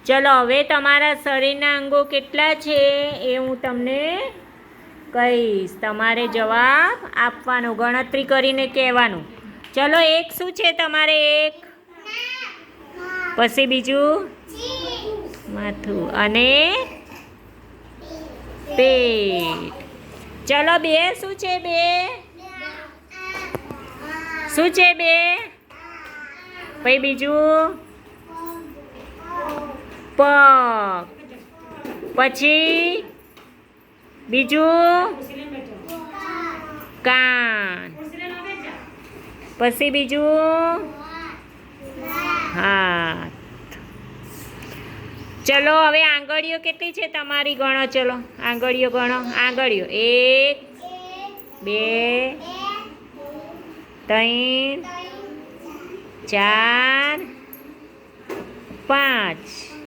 ચલો હવે તમારા શરીરના અંગો કેટલા છે એ હું તમને કહીશ. તમારે જવાબ આપવાનો, ગણતરી કરીને કહેવાનું. ચલો એક શું છે તમારે? એક, પછી બીજું માથું અને પેટ. ચલો બે શું છે? બે શું છે? બે. પછી બીજું પગ, પછી બીજું કાન, પછી બીજું હાથ. ચલો હવે આંગળીઓ કેટલી છે તમારી? ગણો. ચલો આંગળીઓ ગણો. આંગળીઓ 1 2 3 4 5.